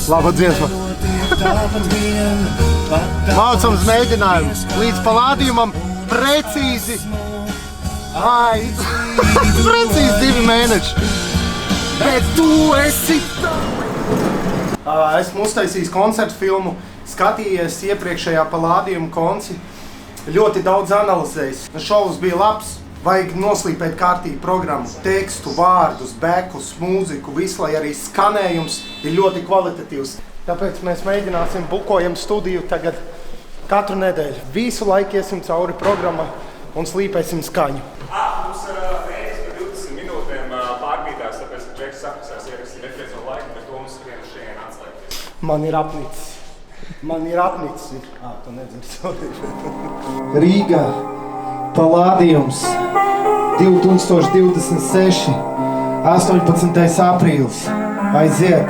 Laba dziesma. Mācams mēģinājums. Līdz palādījumam precīzi. Precīzi 2 mēneši. Bet tu esi tā. Esmu uztaisījis koncertu filmu, skatījies iepriekšējā palādījuma konci. Ļoti daudz analizējis. Šovs bija labs. Vajag noslīpēt kārtību programmu, tekstu, vārdus, bekus, mūziku, visu, lai arī skanējums ir ļoti kvalitatīvs. Tāpēc mēs mēģināsim bukojam studiju tagad katru nedēļu. Visu laiku iesim cauri programmai un slīpēsim skaņu. Mums mēģis par 20 minūtēm pārbīdās, tāpēc, ka Džeks sapasās ierakstīt nepieciešamo laiku, bet to mums skrien šeit atslēgties. Man ir apnicis. Tu nedzirdi. Rīgā. Palādījums 2026. 18. aprīlis. Aiziet!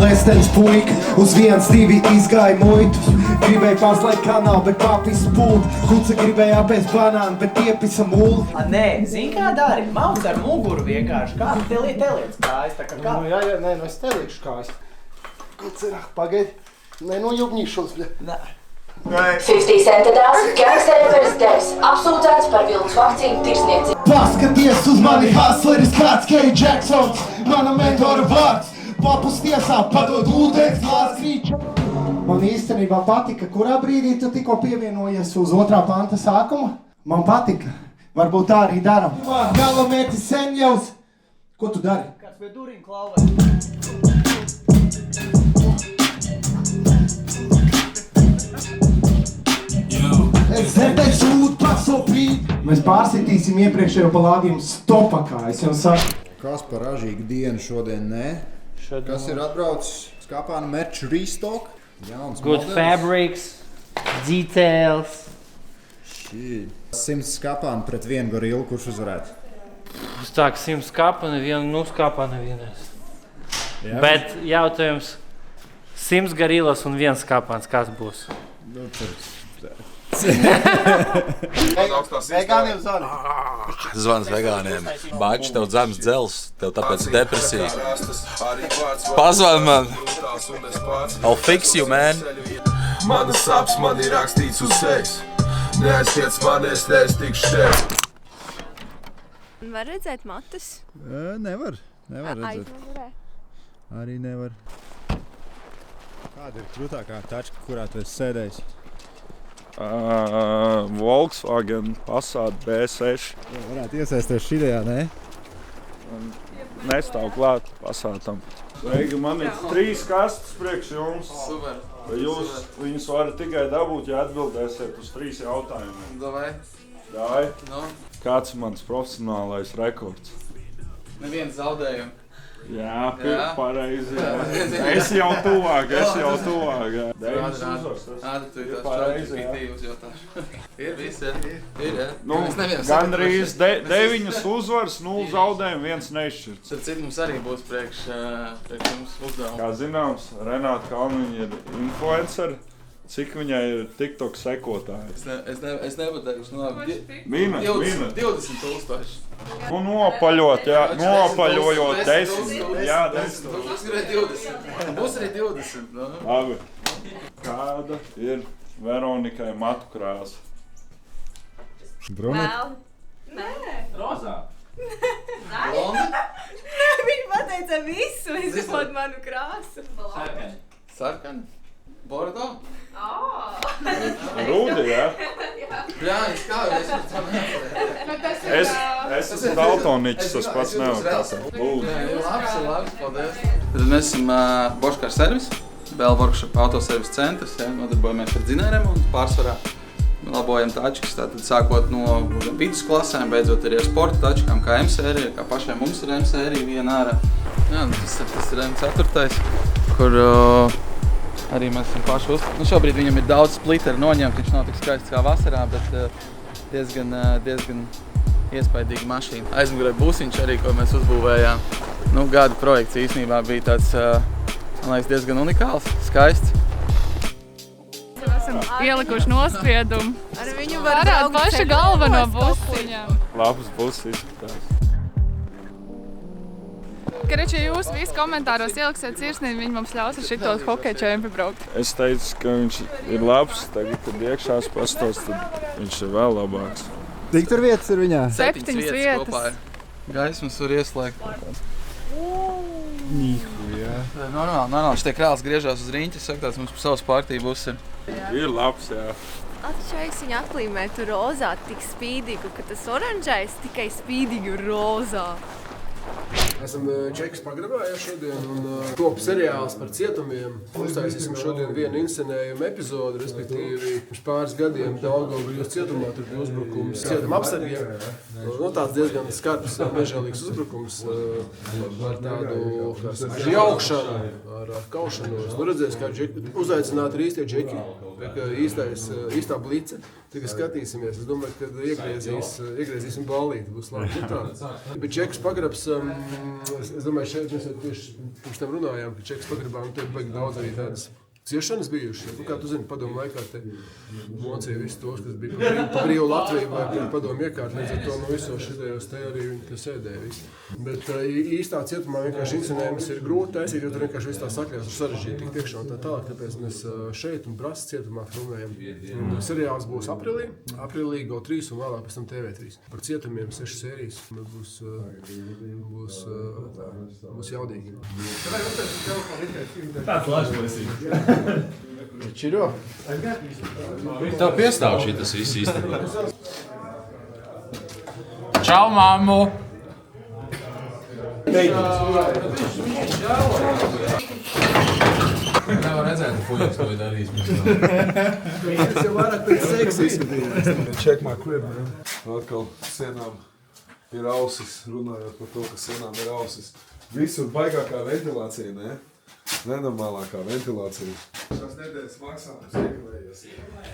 Lestens puika uz 1-2 izgāja muitu. Gribēja pārslēgt kanālu, bet papisa pult. Kuca gribēja apēst banānu, bet iepisa mulli. Nē, zini kā dari? Mauc ar muguru vienkārši. Kā tu teliec kājas? Tā kā kā? Nu es teliešu kājas. Kuca, pagaidi. Nenojubņīšos, bļa. Nē. 50 Cent dēls, gangsters devs, apsūdzēts par viltus vakcīnu tirsniecību. Paskaties uz mani, hustleris kāds Kerry Jacksons, mana mentora vārds. Papus tiesā padod ūdens glāzi krīča. Man īstenībā patika, kurā brīdī tu tikko pievienojies uz 2. panta sākuma? Man patika. Varbūt tā arī daram. Galamērķis senjavs. Ko tu dari? Kāds pie durīm klauvē? Mēs pārsitīsim iepriekšējo palādījumu stopakā, es jau saku. Kas par ražīgu dienu šodien, nē? Kas ir atbraucis? Skapāna merch restock? Jauns Good modelis. fabrics, details. 100 skapāna pret 1 gorilu, kurš uzvarētu? Uz tā, ka 100 skapa nevienu, skapā nevienais. Jā, Bet jautājums, 100 gorilas un 1 skapāns, kas būs? Vegāniem zvani. Zvans vegāniem. Baģis, tev zemes dzels, tev tāpēc depresija. Pazvan man. I'll fix you, man. Manas saps man ir rakstīts uz sejas. Neaiztiec mani, es tikšu tev. Var redzēt matus? Nevar redzēt. Aizmugurē. Arī nevar. Kāda ir krūtākā tačka, kurā tu esi sēdējis? Volkswagen Passat B6. Varētu iesaisties šidejā, ne? Nestāv klāt Passatam. Sveiki, man ir 3 kastes priekš jums. Super. Jūs viņus varat tikai dabūt, ja atbildēsiet uz 3 jautājumiem. Davai. No. Kāds ir mans profesionālais rekords? Neviens zaudējums. Jā, pareizi. Es jau tuvāk. Deviņas uzvaras. Tu ir pareizi, fiktīvas jautāšu. Ir viss, ir. Nu, gandrīz 9 uzvaras, 0 zaudējumi, 1 neizšķirts. Tad cik mums arī būs priekš jums uzdevumi? Kā zināms, Renāta Kalniņa ir influenceri. Cik viņai ir TikTok sekotāji? Es nepateikšu, Mīna. 20,000. Nu, nopaļot, jā. Nopaļojot 10. Jā, 10. Mums ir 20. Mums arī 20. Labi. Kāda ir Veronikai matu krāsa? Bruneta? Nē. Rozā. Blonda? Viņa pateica visu, izņemot manu krāsu. Sarkani? Bordo? Rūdi, jā? Jā, kā es par to neatceru. Es esmu daltoniķis, tas pats nevar tātad. Lūdzu. Labs, paldies. Tad mēs esam Boškar servis, Bell Workshop autoservis centrs, nodarbojamies ar dzinējremontu pārsvarā. Labojam tačkas, tātad sākot no vidusklasēm, beidzot arī ar sporta tačkām, kā M-sērija, kā pašiem mums ir M-sērija viena ārā. Jā, tas ir M4, kur arī mēs esam paši uzstāti. Nu, šobrīd viņam ir daudz spliteri noņemt, viņš nav tik skaists kā vasarā, bet diezgan iespaidīga mašīna. Aizmugurē busiņš arī, ko mēs uzbūvējām. Nu, gada projekts īstenībā bija tāds, man liekas, diezgan unikāls, skaists. Esam ielikuši nospiedumu. Ar viņu var braukt paša galveno busiņām. Labs buss izskatās. Kareči, jūs visi komentāros ieliksiet sirsnīgi, viņi mums ļaus ar šito hokeja čempi braukt. Es teicu, ka viņš ir labs, tagad, kad iekšās pastos, tad viņš ir vēl labāks. Cik tur vietas ir viņā? 7 vietas. Kopā ir. Gaismas var ieslēgt. Nihuja. Normāli. Šitie krāls griežās uz riņķi, saka tāds mums pa savas partiju būs ir. Ir labs, jā. Atšķaiks viņa atlīmē tu rozā tik spīdīgu, ka tas oranžais tikai spīdīgu rozā. Esam Čekas pagrabā šodien un top seriāls par cietumiem. Uztaisīsim šodien vienu inscenējumu epizodu, respektīvi pirms pāris gadiem Daugavpils cietumā tur bija uzbrukums cietuma apsargiem. Tāds diezgan skarbs, mežēlīgs uzbrukums ar tādu jaukšanu, ar kaušanos. Redzēs, kā uzaicināti ir īstie džeki, īstā blice. Tikai skatīsimies. Es domāju, ka iegriezīsim ballīti. Būs labi. Bet Čekas pagrabs, es domāju, šeit mēs tieši pirms tam runājām, ka Čekas pagrabā te baigi daudz arī tādas ciešanas bijušas. Kā tu zini, padomu laikā te mocīja visus tos, kas bija pa brīvu Latviju vai padomu iekārt. Līdz ar to no visos šitajos te arī viņi te sēdēja visi. Bet īstā cietumā vienkārši inscenējumus ir grūti taisīt, jo tur vienkārši viss tā sakļās ir sarežģīti tik tiekšā un tā tālāk. Tāpēc mēs šeit un Brasas cietumā filmējam. Seriāls būs aprīlī GO3 un vēlāk pēc tam TV3. Par cietumiem 6 sērijas būs jaudīgi. Tāds lažos. Čiro? Tev piestāv šitas viss īstenībā. Čau, mammu! Nevar redzēt, ka fuļiks to ir darījis. Tas jau vairāk pēc seksa izskatījās. Check my crib, man. Atkal sienām ir ausis, runājot par to, ka sienām ir ausis. Visur baigākā ventilācija, ne? Nenormālākā ventilācija. Šās nedēļas maksājums ieglējies.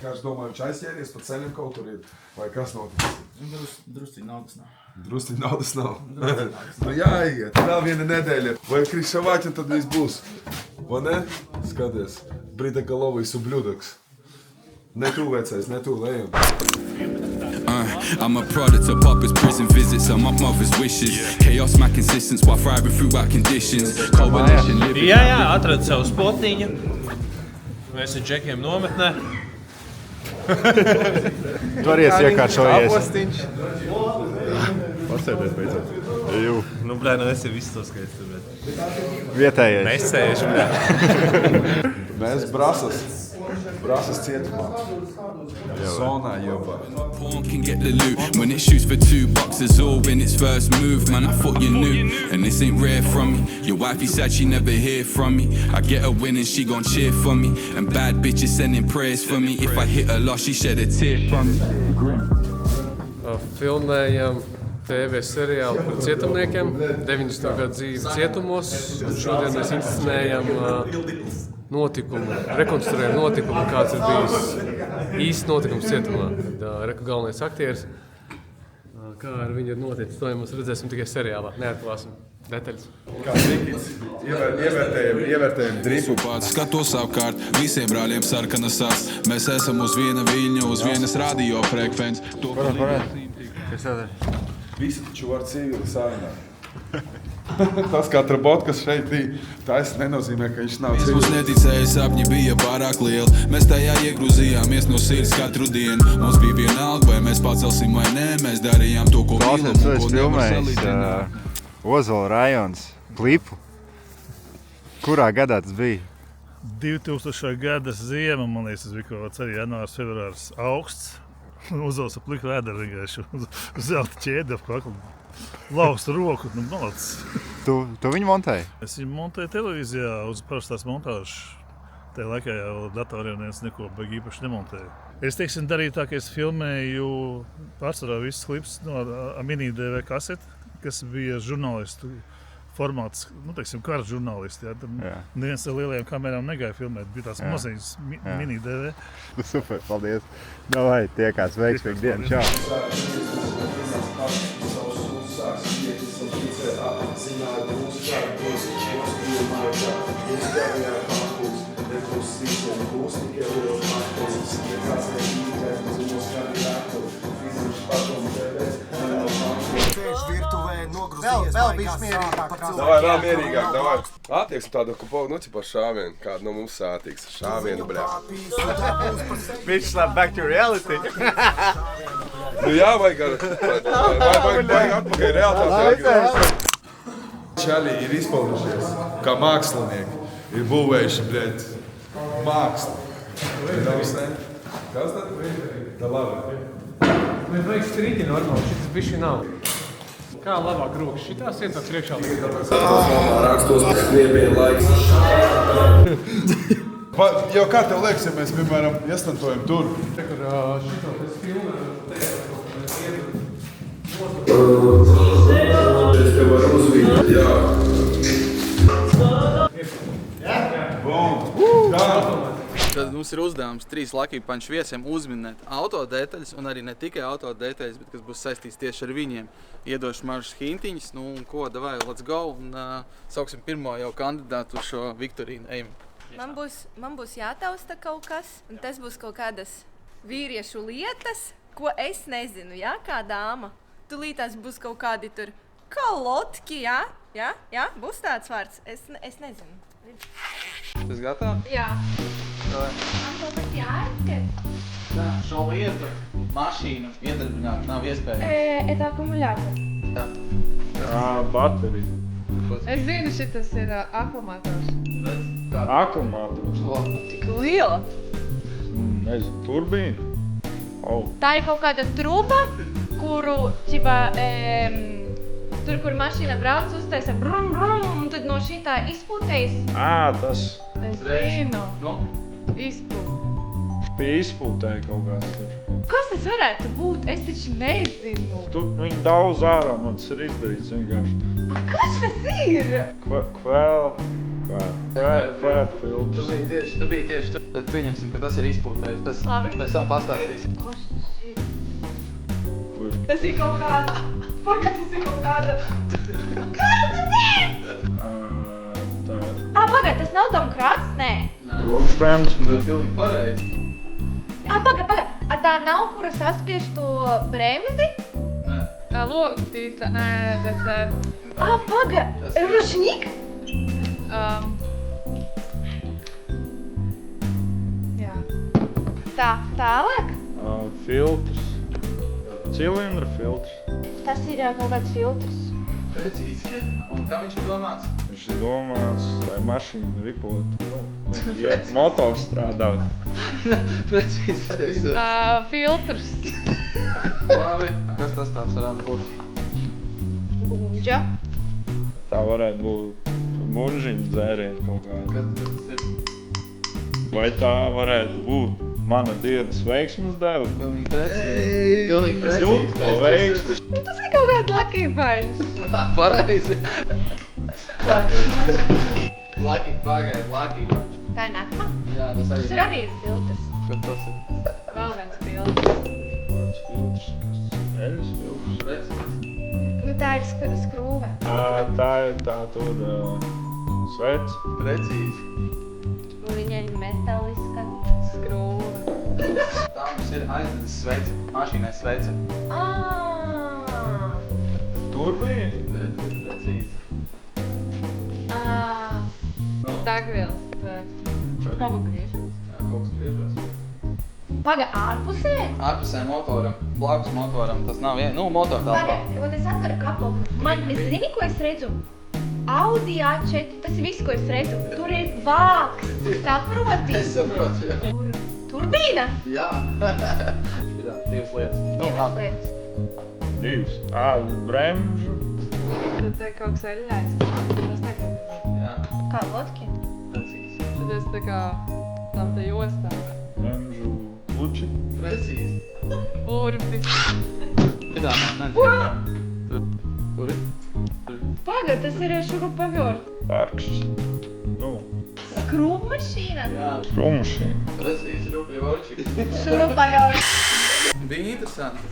Kāds domāju, viņš aizķēries pa ceļiem kaut tur ir? Vai kas noticis? Drusciņ naudas nav. Drusciņ naudas nav? Nu jāiet, vēl viena nedēļa. Vai Krišavāķa tad viss būs? Vai ne? Skaties, Brita Galovijas ублюдокс. Ne tu vecais, ne tu lejam. I'm a product of Papa's prison visits and my mother's wishes. Chaos, my consistence while thriving throughout conditions. Coalition living. Jā, atradu savu spotiņu. Mēs ar džekiem nometnē. Tories iekāršojies. Apostiņš. Pasēdies beidzot. Nu, blē, nu es jau visu to skaistu, bet... Vietējais. Mēs sēžam, blē. Mēs Brasas cietumā. Zonā jobā. Porn can get the loot when it shoots for $2 all in its first move. Man, I thought you knew, and this ain't rare from me. Your wifey said she never hear from me. I get a win and she gon' cheer for me. And bad bitches sending prayers for me. If I hit a loss, she shed a tear from me. Filmējam TV seriālu par cietumniekiem, 90. gadu dzīvi cietumos. Šodien mēs inscenējam notikumu, rekonstruējam notikumu, kāds ir bijis īsts notikums cietumā. Reku galvenais aktieris, kā ar viņu ir noticis, to mēs redzēsim tikai seriālā, neatklāsim detaļas. Kā Nikits, ievērtējam dripu. Skatos apkārt, visiem brāļiem sarkanas sāc. Mēs esam uz viena viļņa, uz vienas radio frekvences. Kas tad ir? Visi taču var civili sarunāt. Tas katra botkas šeit bija, tas nenozīmē, ka viņš nav Mums neticēja, sapņi bija pārāk lieli. Mēs tajā iegrūzījāmies no sirds katru dienu. Mums bija vienalga, vai mēs pacelsim vai nē. Mēs darījām to, ko mīlam un ko nevar salīdzināt. Ozola rajons, klipu. Kurā gadā tas bija? 2000. gada ziema, man liekas, tas bija kaut kāds arī janvārs, februārs augsts. Uzols ap pliku vēderu vienkārši uz zelta ķēdi ap kaklu. Laustu roku, nu malacis. Tu viņu montēji? Es viņu montēju televīzijā uz parastās montāžas. Tajā laikā jau datoriem neviens neko baigi īpaši nemontēju. Es, teiksim, darīju tā, ka es filmēju pārsvarā visus klips no mini DV kaseti, kas bija žurnālistu formāts, nu, teiksim, kara žurnālisti. Jā. Neviens ar lielajām kamerām negāja filmēt, bija tās maziņas mini DV. Super, paldies. Davai, tiekās veiksmīgi dienu, čau. Sēž virtuvē, nogruz Vēl bija mierīgāk. Davai, mierīgāk, davai. Attieksim tādu, ka pogu par šāvienu. Kādu no mums sātīgs ar šāvienu, bļā. Bitch, slap back to reality. Jā, vajag atpakaļ realitāti. Čaļi ir izpaudušies kā mākslinieki. Ir būvējuši, bļēt, mākslu. Kas tad? Tā labi. Man vajag strīti normāli, šitas bišķi nav. Kā labāk rokas, šitās iet tā priekšā. Rakstos pēc kriebien laiks. Jau kā tev liekas, ja mēs, piemēram, iestantojam tur? Kur šito tas filmē. Es tev varu uzvīt. Jā. Tad mums ir uzdevums 3 Lucky Punch viesiem uzminēt autodetaļas un arī ne tikai autodetaļas, bet kas būs saistīts tieši ar viņiem. Iedošu mažas hintiņas, nu un ko, davai, let's go, un sauksim pirmo jau kandidātu uz šo viktorīnu, ejam. Man būs jātausta kaut kas, un tas būs kaut kādas vīriešu lietas, ko es nezinu, jā, kā dāma. Tulītās būs kaut kādi tur kalotki, jā? Jā, būs tāds vārds, es nezinu. Tas gatavs? Jā. Man kaut kas jāizskat? Jā, šo lietu, mašīnu iedarbināt nav iespēja. Et akumuļātor. Jā, baterija. Es zinu, šitas ir akumuļātors. Akumuļātors. Tik liela. Nezinu, turbīna. Tā ir kaut kāda truba, kuru, tur, kur mašīna brauc, uztaisa brum, brum, un tad no šitā izpūtējas. Tas. Es zinu. Izpūt. Pie izpūtēja kaut kāds tur. Kas tas varētu būt? Es taču nezinu. Viņi daudz ārā, man tas ir izdarīts vienkārši. Kas tas ir? Kvēl filtrs. Tu biji tieši tur. Tad pieņemsim, ka tas ir izpūtējis. Tas pēc tam pastāstīsim. Kas tas ir? Tas ir kaut kāda. Pagaid, tas ir kaut kāda. Kas tas ir? Pagaid, tas nav domkrāts? Nē. Spremts. Pilnīgi pareizi. Pagaid. Tā nav, kura saspiež to bremzi? Nē. Loktīta, nē, bet... Pagaid, rušņik? Jā. Tālāk? Filtrs. Cilindra filtrs. Tas ir kaut kāds filtrs. Precīzi. Un kā viņš ir domāts? Viņš ir domāts, lai mašīna ripot. Ja motors strādāt. Precīzi. Filtrs. Labi. Kas tas tāds varētu būt? Buļģa. Tā varētu būt buļžiņa dzēriena kaut kāda. Kas tas ir? Vai tā varētu būt mana dienas veiksmes deva? Pilnīgi precīzi. Pilnīgi precīzi. Veiksmes. Tas ir kaut kāds Lucky Punch. Pareizi. Lucky. Tā ir nākamā? Jā, tas arī. Tas ir arī filtrs. Kas tas ir? Vēl viens filtrs. Filtrs. Eļas filtrs. Precīzi. Tā ir skrūve. Tā ir tā tur svec. Precīzi. Viņa ir metaliska skrūve. Tā mums ir aizdedzis svece. Mašīnai svece. Turbīna? Precīzi. Degvielas. Kaut ko griežas. Jā, kaut kas griežas. Paga, ārpusē? Ārpusē motoram, blakus motoram. Tas nav motora telpā. Paga, es atveru kapu. Man, zini, ko es redzu? Audi A4, tas ir viss, ko es redzu. Tur ir vāks. Saproti? Es saprotu, jā. Turbīna? Jā. Jā, divas lietas. Divas. Bremžu. Tad te kaut kas eļļais. Tas nekad. Jā. Kā lotki? Precīzi. Tad es tā kā tam te jostā. Bremžu kluči. Precīzi. Urbi. Pidā, nezinu. Tur. Paga, tas ir šurupavjort. Arkšs. Skrūvmašīna? Jā. Skrūvmašīna. Precīzi, šurupavjorčik. Šurupavjort. Bija interesanti.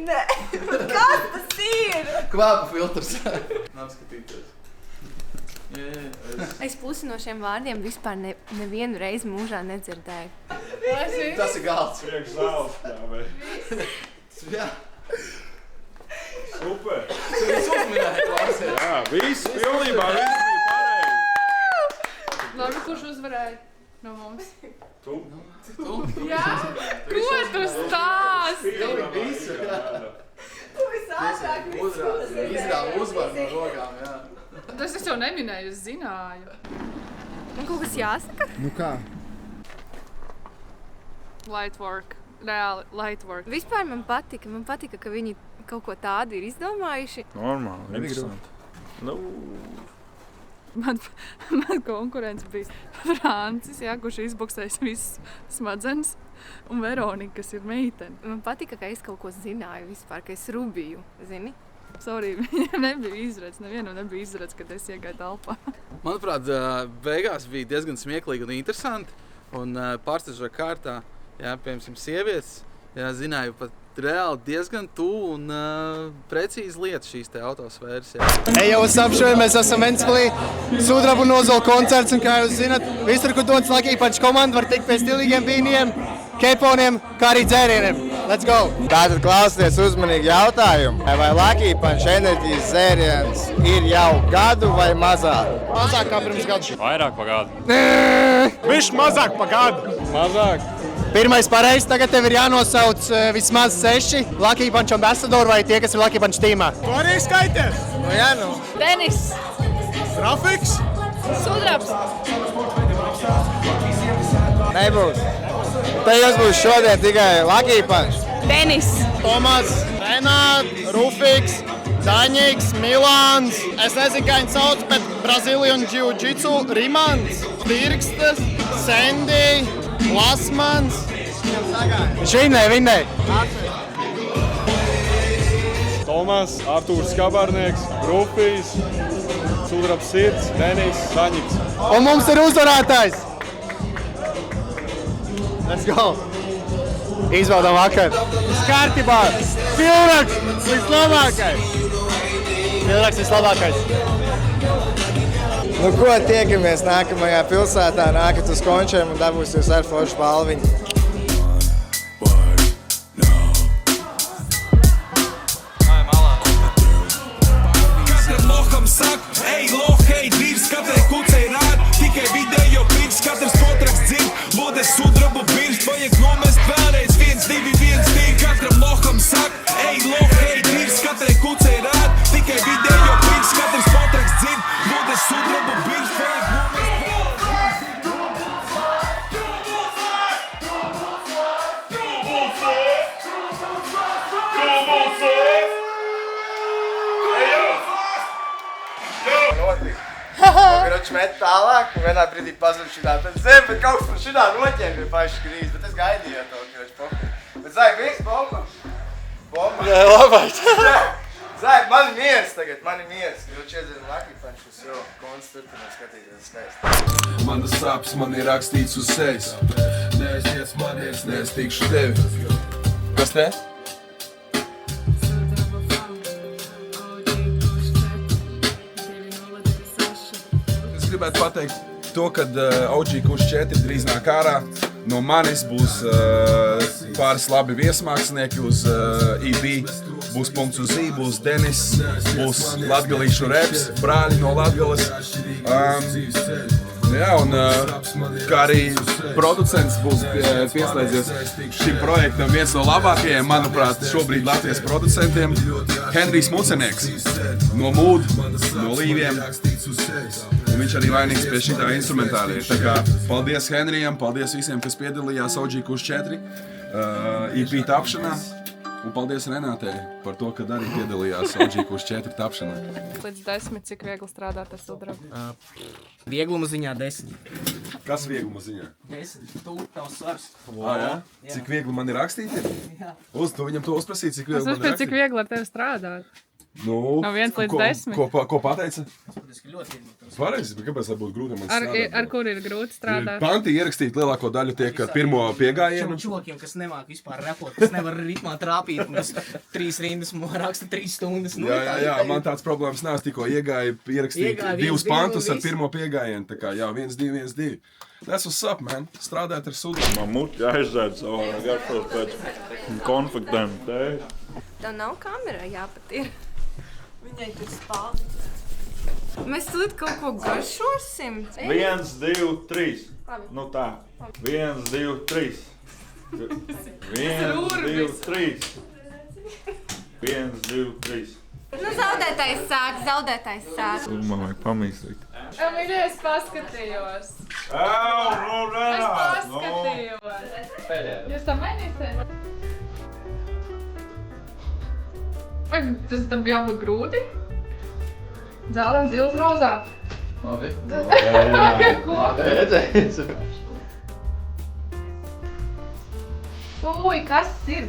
Nē, kas tas ir? Kvāpu filtrs. Nav skatīties. Es pusi no šiem vārdiem vispār nevienu reizi mūžā nedzirdēju. Tas ir galds. Priekš zāles tā, Jā. Super. Tu esi uzminēji. Jā, viss pilnībā, viss bija pareizi. Labi, kurš uzvarēja no mums? Tu? Jā? Ko tu stāsti? Tu visātrāk Izrāva uzvaru no rokām, jā. Tas es jau neminēju, es zināju. Man kaut kas jāsaka? Nu kā? Light work. Reāli, light work. Vispār man patika, ka viņi kaut ko tādu ir izdomājuši. Normāli, interesanti. Nu, Man konkurence bija Francis, jā, kurš izboksējis visas smadzenes, un Veronika, kas ir meitene. Man patika, ka es kaut ko zināju vispār, ka es rubīju, zini? Sorry, viņam nebija izredz, nevienam nebija izredz, kad es iegāju telpā. Manuprāt, beigās bija diezgan smieklīgi un interesanti. Un pārsteidzošā kārtā, jā, piemēram, sievietes, jā, zināju pat reāli diezgan tuvu un precīzi lietas šīs te autosfēras. Ej, jau sapšoju, mēs esam Ventspilī, Sudraba un Ozola koncerts, un kā jūs zinat, visur, kur dodas Lucky Punch komanda, var tikt pie stilīgiem vīniem, keponiem, kā arī dzērieniem. Let's go! Tātad klausieties uzmanīgi jautājumu. Vai Lucky Punch enerģijas dzēriens ir jau gadu vai mazāk? Mazāk kā pirms gadu. vairāk pa gadu. Bišķi mazāk pa gadu. Mazāk. Pirmais pareizi, tagad tev ir jānosauc vismaz 6 Lucky Punch ambasadori vai tie, kas ir Lucky Punch tīmā. Tu arī skaities? Nu jā, nu. Denis. Grafiks? Sudrabs. Nebūs. Te jūs būs šodien tikai Lucky Punch. Denis. Tomas, Renāt, Rufiks, Daņiks, Milāns. Es nezinu, kā viņi sauc, bet Brazilian Jiu-Jitsu, Rimans, Dirkstas, Sandy, Lasmans. Viņš vinnēja. Tomas, Artūrs Kabarnieks, Rufijs, Sudrabs Sirds, Denis, Daņiks. Un mums ir uzvarētājs. Let's go. Izbaudām vakar. Kārtībā. Pilraks vislabākais. Nu ko, tiekamies nākamajā pilsētā, nākat uz končiem un dabūsies ar foršu balviņu. Katram loham sak, ej lohei, divs, katrai kucei rād, tikai vidējo pirks, katrs potraksts dzird, vodes Sudrabu birst, vajag nomest vēlreiz 1, 2, 1, 2, katram loham sak, ej lohei, divs, katrai kucei rād, tikai vidējo pirks, katrs potraksts dzird, vodes Sudrabu birst, vajag nomest Kroči met tālāk, un vienā brīdī pazuda šitā, tad zem, bet kaut kas par šitā noķēma pie paši grīz, bet es gaidīju to, kroči, poku. Bet Zai, viss, bomba? Bomba? Jā, labāk. Zai, man ir miers tagad, kroči iedzinu Lucky Punch, uz jau, konts turpināt skatīties skaisti. Manas sāpes man ir rakstīts uz sejas. Neaizies manies, neaiztīkšu tevi. Kas te? Es gribētu pateikt to, ka OG Kuš 4 drīz nāk ārā. No manis būs pāris labi viesmākslinieki uz EB. Būs punkts uz I, būs Denis, būs latgalīšu reps, brāļi no Latgales. Jā, un kā arī producents būs pieslēdzies šim projektam, viens no labākajiem, manuprāt, šobrīd Latvijas producentiem, Henrijs Mucenieks no Mood, no Līviem. Un viņš arī vainīgs pie šitā instrumentālija. Tā kā paldies Henrijam, paldies visiem, kas piedalījās OG Kuš 4 EP tapšanā. Un paldies Renātei par to, ka arī piedalījās OG Kuš 4 tapšanā. Līdz 10, cik viegli strādāt ar Sudrabu? Viegluma ziņā 10. Kas viegluma ziņā? 10. Tu tavs svars. Jā? Cik viegli man ir rakstīt? Jā. Tu viņam to uzprasīji, cik viegli Es man ir uzspēju, rakstīt? cik viegli ar tevi strādāt. Nu, No 1 līdz 10. Ko pateica? Es ļoti viegli. Pareizi, bet kāpēc būtu grūti man strādāt? Ar kur ir grūti strādāt? Panti ierakstīt lielāko daļu tiek ar pirmo piegājienu. Čokiem, kas nemāk vispār repot, kas nevar ritmā trāpīt, un kas 3 rindas raksta 3 stundas. Nu, Jā, man tāds problēmas nav, es tikko iegāju ierakstīt 2 pantus ar pirmo piegājienu. Tā kā, jā, 1, 2, 1, 2. That's what's up, man. Strādāt ar Sudrabu. Man muti jāizdzēd savu garšos pēc konfliktiem. Tev nav kamera jāpat ir. Viņai tur spāl. Mēs tulīt kaut ko garšosim. 1, 2, 3. Nu tā. 1, 2, 3. 1, 2, 3. 1, 2, 3. Nu, zaudētājs sāk. Man vajag pamīstīt. Mīļie, es paskatījos. Es paskatījos. Jūs tam mainīsiet? Vai tas tam jābūt grūti? Zālēns, zils, rozā. Labi. Ko? Uj, kas ir?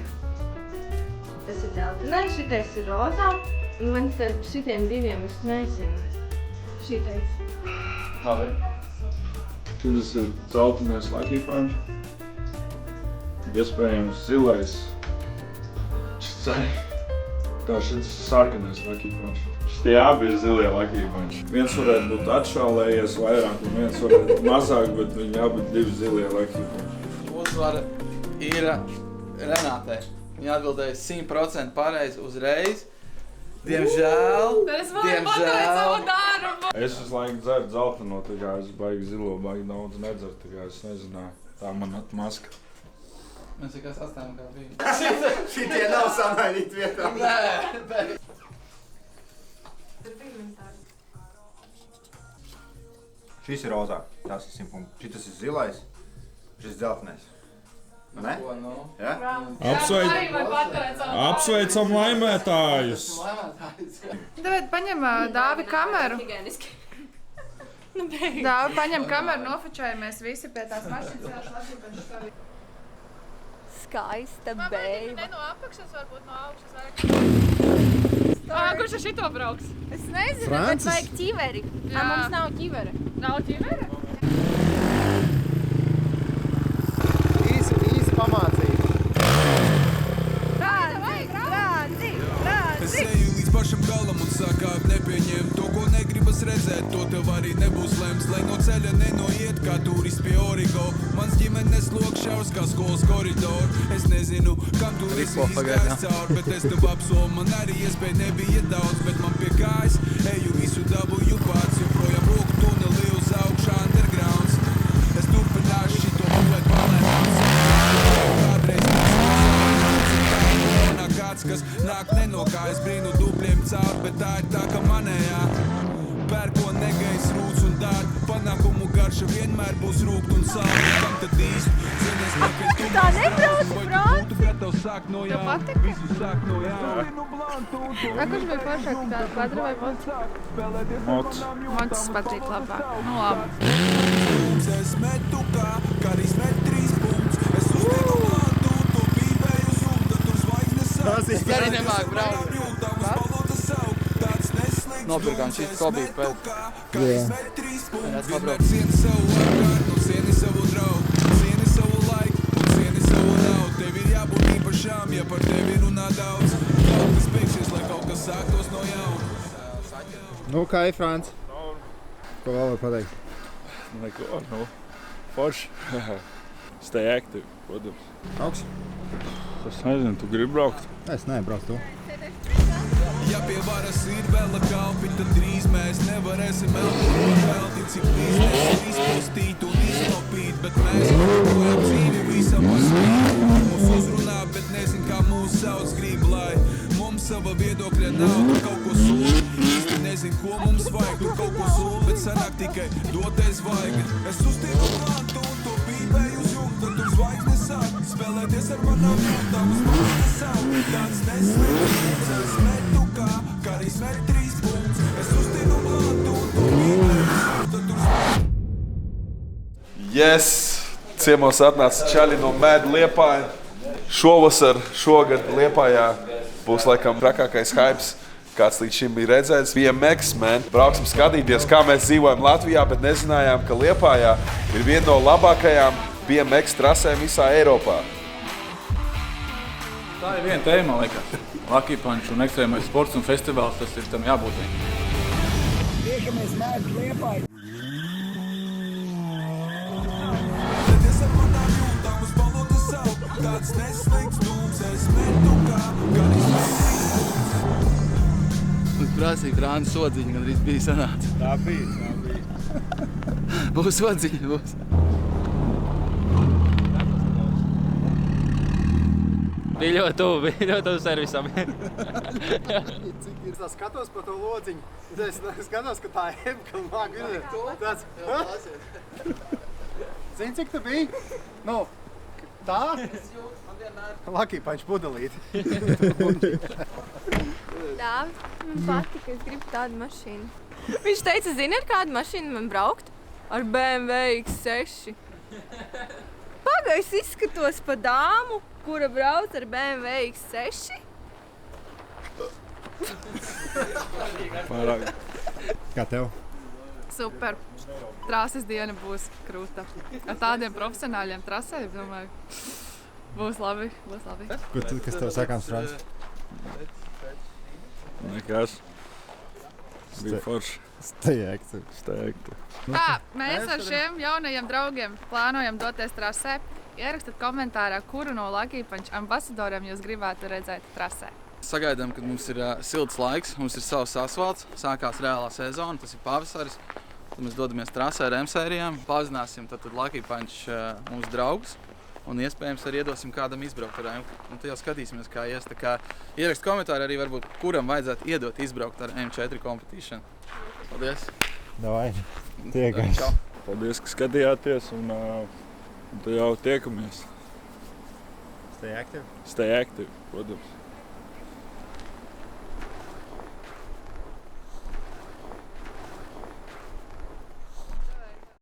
Tas ir dzeltenais, šitais ir rozā. Man starp šitiem diviem es nezinu. Šitais. Labi. Šis ir dzeltenais Lucky Punch. Iespējams zilais. Tā šis ir sarkanais Lucky Punch. Šitie abi ir zilie Lucky Punch. Viens varētu būt atšālējies vairāk un viens varētu mazāk, bet viņi abi divi zilie Lucky Punch. Uzvara ir Renātei. Viņa atbildēja 100% pareizi uzreiz. Diemžēl. Es varu paturēt savu darbu. Es visu laiku dzeru dzelteno, tā kā es baigi zilo, baigi daudz nedzeru, tā kā es nezināju. Tā man atmaska. Mēs tikai sastājām kā bija. Šitie nav samainīti vietā. Nē. Šis ir rozā, tas ir 100 punkti. Šitas ir zilais, šis ir dzeltenais. Ne? Ja? Apsveicam laimētājus! David, paņem Dāvi kameru. Dāvi, paņem kameru, nofočējamies visi pie tās mašīnas. Skaista beigta. Ne no apakšas, varbūt no augšas vajag. Kurš ar šito brauks? Es nezinu, bet vajag ķiveri. Mums nav ķivera. Nav ķivera? Īsi pamācīt. Es eju līdz pašam galam un sākāk nepieņemt to, ko negribas redzēt. To tev arī nebūs lems, lai no ceļa nenoiet kā turists pie Origo. Mans ģimenes loks šaurs kā skolas koridor. Es nezinu, kam tu esi izgājis caur, bet es tev apsolu, man arī iespēja nebija daudz, bet man pie kājas eju visu dabuju pārts, joprojām roku tuneli uz augšā undergrounds. Es turpināšu šito būvēt palēnāms. Kādreiz kāds, kas nāk nenokājas brīnu dubļiem caur, bet tā ir tā, ka manējā pērko negais rūts un dārg. Panākumu garša vienmēr būs rūgt un sāli. Kam tad īsti? Zinies, nekaļ tu Tā nebrauc, brāc! Tu gatavs sākt no Tev jauna. patika? Visu sāk no jauna. Vai kurš bija foršāk, tāda kvadra vai mots? Mots. Mots patīk labāk. Nu labi. Es metu kā Karis met 3 punktus. Es uztienu plantu, to pīvēju zumda, tur zvaigznes sāk. Es arī nemāku braukt. Nopirkām šīs hobiju pēc. Vienmēr cieni savu vārkārt un cieni savu draugu. Cieni savu laiku un cieni savu naudu. Tev ir jābūt īpašām, ja par tevi runā daudz. Kaut kas beigsies, lai kaut kas sāktos no jauna. Nu, kā ir, Frants? Ko vēl var pateikt? Neko, nu, forši. Stay active, protams. Augs? Es nezinu, tu gribi braukt? Es nebraucu tu. Ja pie varas ir vēl kalpi, tad drīz mēs nevarēsim veltīt, cik drīz nesim izpostīt un izlopīt, bet mēs projām dzīvi visam paspīt. Mūs uzrunā, bet nezin, kā mūs sauc, grib, lai mums sava viedokļa nav, tu kaut ko sūli. Īsti nezin, ko mums vajag, tu kaut ko sūli, bet sanāk tikai dotais vajag. Es uztienu plantu un to pīpēju uz jumta, tur zvaigznes sāk spēlēties ar manām jūtām uz manas savu. Tāds neslīgs, es metu kā Karis met 3 punktus. Es uztienu plantu un to pīpēju uz jumta, tur zvaigznes. Yes! Ciemos atnāca čaļi no Mad Liepāja. Šogad Liepājā būs laikam trakākais hypes, kāds līdz šim bija redzēts. BMX, man. Brauksim skatīties, kā mēs dzīvojam Latvijā, bet nezinājām, ka Liepājā ir viena no labākajām BMX trasēm visā Eiropā. Tā ir viena tēma, liekas. Lucky Punch un ekstrēmais sports un festivāls, tas ir tam jābūt. Tiekamies Mad Liepāja. Tāds neslīgs dūms, es metu kā Karis met 3 punktus. prasīja Frāna sodziņu, gan arī bija sanāca. Tā bija. Būs sodziņa, būs. Bija ļoti tuvu servisam. Es skatos pa to lodziņu. Es skatos, ka tā Emka māk ir tāds. Zini, cik tu biji? Nu, tā? Lucky Punch pudelīti. Dāvid, man patika, es gribu tādu mašīnu. Viņš teica, zini, ar kādu mašīnu man braukt? Ar BMW X6. Paga, es izskatos pa dāmu, kura brauc ar BMW X6. Pārāk. Kā tev? Super. Trases diena būs krūta. Ar tādiem profesionāļiem trasē, domāju, būs labi. Kas tev sakāms, Frāns? Nekas. Bija forši. Steigti. Tā, mēs ar šiem jaunajiem draugiem plānojam doties trasē. Ierakstiet komentārā, kuru no Lucky Punch ambasadoriem jūs gribētu redzēt trasē. Sagaidām, kad mums ir silts laiks, mums ir savs asfalts, sākās reālā sezona, tas ir pavasaris. Tad mēs dodamies trasē ar M-sērijām, pazināsim tad Lucky Punch mūsu draugus un iespējams arī iedosim kādam izbraukt ar M. Un tad jau skatīsimies, kā ies. Tā kā ierakst komentāri arī varbūt, kuram vajadzētu iedot izbraukt ar M4 competition. Paldies! Davai, tiekamies! Paldies, ka skatījāties un tad jau tiekamies. Stay active. Stay active, protams.